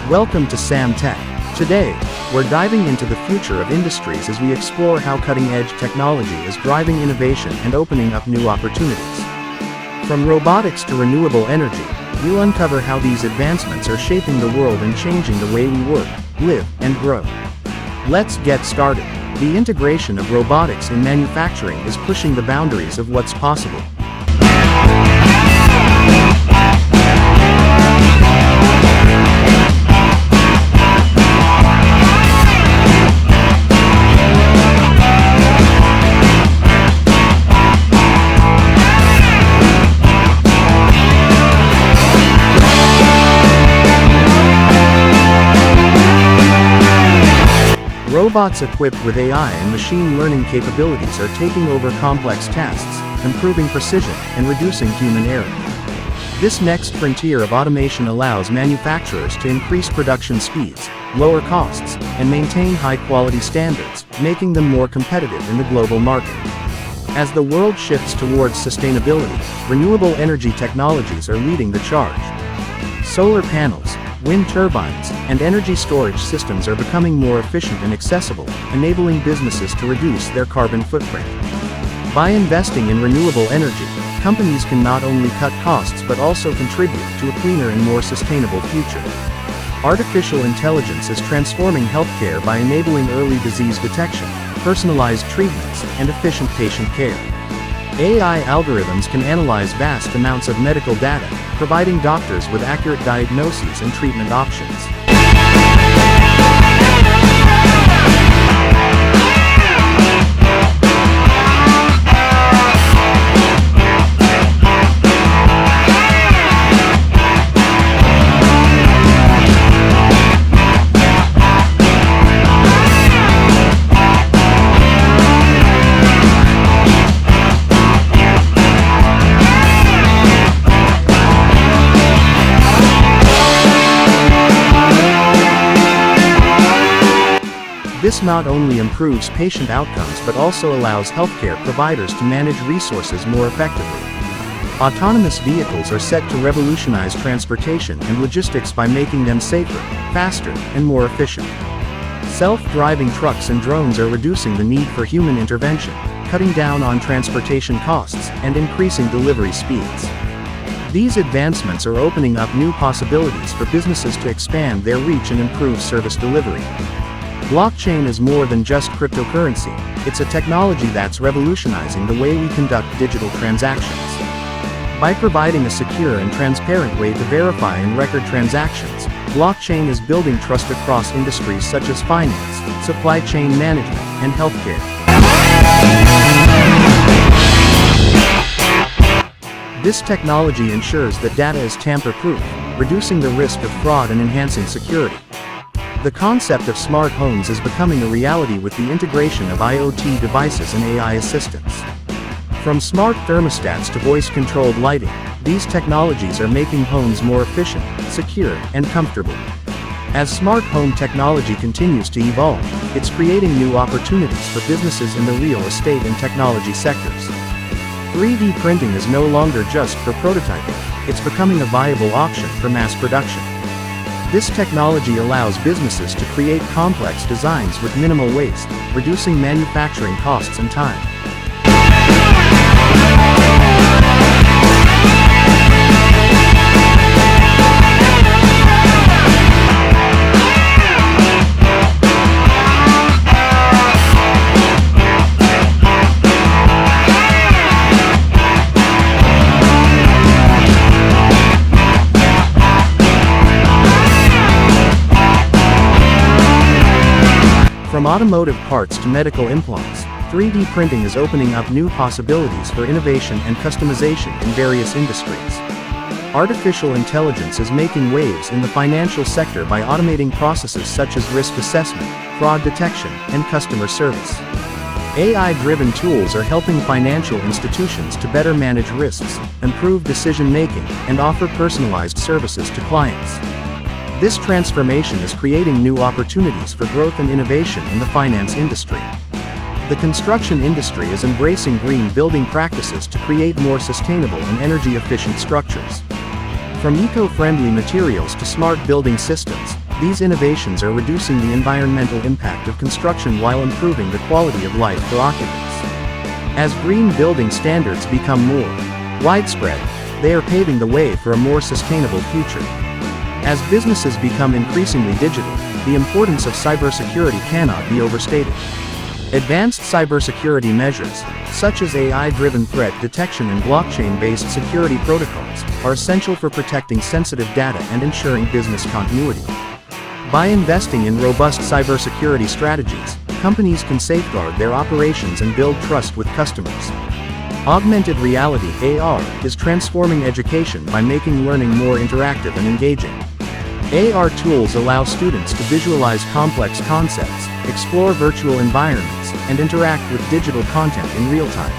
Welcome to Sam Tech. Today, we're diving into the future of industries as we explore how cutting-edge technology is driving innovation and opening up new opportunities. From robotics to renewable energy, we'll uncover how these advancements are shaping the world and changing the way we work, live, and grow. Let's get started. The integration of robotics in manufacturing is pushing the boundaries of what's possible. Robots equipped with AI and machine learning capabilities are taking over complex tasks, improving precision, and reducing human error. This next frontier of automation allows manufacturers to increase production speeds, lower costs, and maintain high-quality standards, making them more competitive in the global market. As the world shifts towards sustainability, renewable energy technologies are leading the charge. Solar panels, wind turbines, and energy storage systems are becoming more efficient and accessible, enabling businesses to reduce their carbon footprint. By investing in renewable energy, companies can not only cut costs but also contribute to a cleaner and more sustainable future. Artificial intelligence is transforming healthcare by enabling early disease detection, personalized treatments, and efficient patient care. AI algorithms can analyze vast amounts of medical data, providing doctors with accurate diagnoses and treatment options. This not only improves patient outcomes but also allows healthcare providers to manage resources more effectively. Autonomous vehicles are set to revolutionize transportation and logistics by making them safer, faster, and more efficient. Self-driving trucks and drones are reducing the need for human intervention, cutting down on transportation costs, and increasing delivery speeds. These advancements are opening up new possibilities for businesses to expand their reach and improve service delivery. Blockchain is more than just cryptocurrency, it's a technology that's revolutionizing the way we conduct digital transactions. By providing a secure and transparent way to verify and record transactions, blockchain is building trust across industries such as finance, supply chain management, and healthcare. This technology ensures that data is tamper-proof, reducing the risk of fraud and enhancing security. The concept of smart homes is becoming a reality with the integration of IoT devices and AI assistants. From smart thermostats to voice-controlled lighting, these technologies are making homes more efficient, secure, and comfortable. As smart home technology continues to evolve, it's creating new opportunities for businesses in the real estate and technology sectors. 3D printing is no longer just for prototyping, it's becoming a viable option for mass production. This technology allows businesses to create complex designs with minimal waste, reducing manufacturing costs and time. From automotive parts to medical implants, 3D printing is opening up new possibilities for innovation and customization in various industries. Artificial intelligence is making waves in the financial sector by automating processes such as risk assessment, fraud detection, and customer service. AI-driven tools are helping financial institutions to better manage risks, improve decision-making, and offer personalized services to clients. This transformation is creating new opportunities for growth and innovation in the finance industry. The construction industry is embracing green building practices to create more sustainable and energy-efficient structures. From eco-friendly materials to smart building systems, These innovations are reducing the environmental impact of construction while improving the quality of life for occupants. As green building standards become more widespread, they are paving the way for a more sustainable future. As businesses become increasingly digital, the importance of cybersecurity cannot be overstated. Advanced cybersecurity measures, such as AI-driven threat detection and blockchain-based security protocols, are essential for protecting sensitive data and ensuring business continuity. By investing in robust cybersecurity strategies, companies can safeguard their operations and build trust with customers. Augmented reality (AR) is transforming education by making learning more interactive and engaging. AR tools allow students to visualize complex concepts, explore virtual environments, and interact with digital content in real time.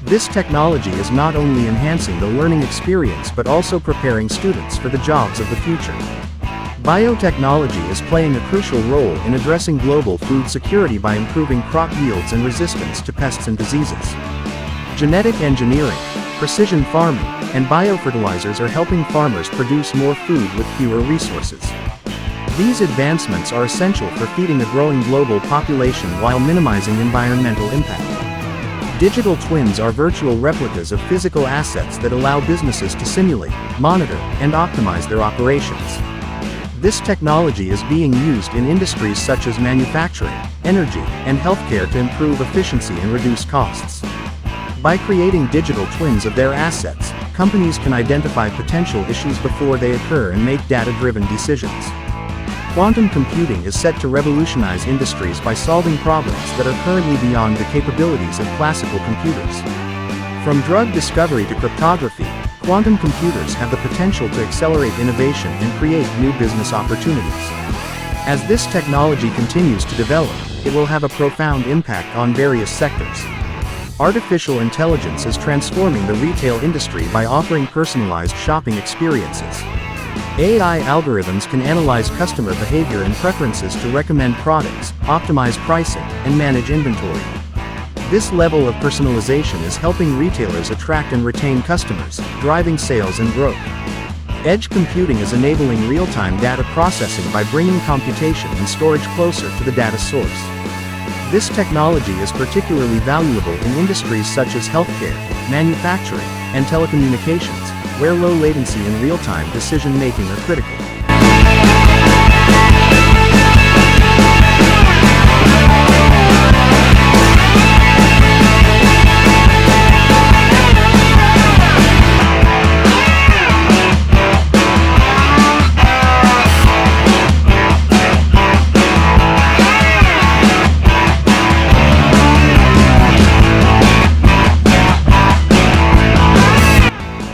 This technology is not only enhancing the learning experience but also preparing students for the jobs of the future. Biotechnology is playing a crucial role in addressing global food security by improving crop yields and resistance to pests and diseases. Genetic engineering, precision farming, and biofertilizers are helping farmers produce more food with fewer resources. These advancements are essential for feeding a growing global population while minimizing environmental impact. Digital twins are virtual replicas of physical assets that allow businesses to simulate, monitor, and optimize their operations. This technology is being used in industries such as manufacturing, energy, and healthcare to improve efficiency and reduce costs. By creating digital twins of their assets, companies can identify potential issues before they occur and make data-driven decisions. Quantum computing is set to revolutionize industries by solving problems that are currently beyond the capabilities of classical computers. From drug discovery to cryptography, quantum computers have the potential to accelerate innovation and create new business opportunities. As this technology continues to develop, it will have a profound impact on various sectors. Artificial intelligence is transforming the retail industry by offering personalized shopping experiences. AI algorithms can analyze customer behavior and preferences to recommend products, optimize pricing, and manage inventory. This level of personalization is helping retailers attract and retain customers, driving sales and growth. Edge computing is enabling real-time data processing by bringing computation and storage closer to the data source. This technology is particularly valuable in industries such as healthcare, manufacturing, and telecommunications, where low latency and real-time decision-making are critical.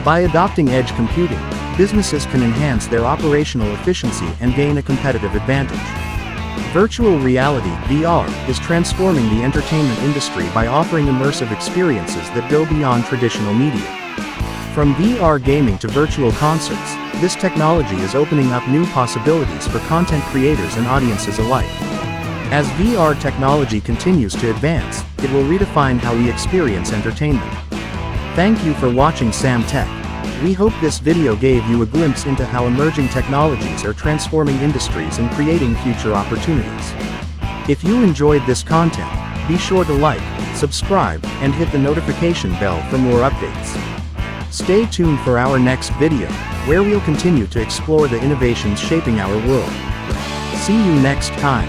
By adopting edge computing, businesses can enhance their operational efficiency and gain a competitive advantage. Virtual reality (VR) is transforming the entertainment industry by offering immersive experiences that go beyond traditional media. From VR gaming to virtual concerts, this technology is opening up new possibilities for content creators and audiences alike. As VR technology continues to advance, it will redefine how we experience entertainment. Thank you for watching Sam Tech. We hope this video gave you a glimpse into how emerging technologies are transforming industries and creating future opportunities. If you enjoyed this content, be sure to like, subscribe, and hit the notification bell for more updates. Stay tuned for our next video, where we'll continue to explore the innovations shaping our world. See you next time.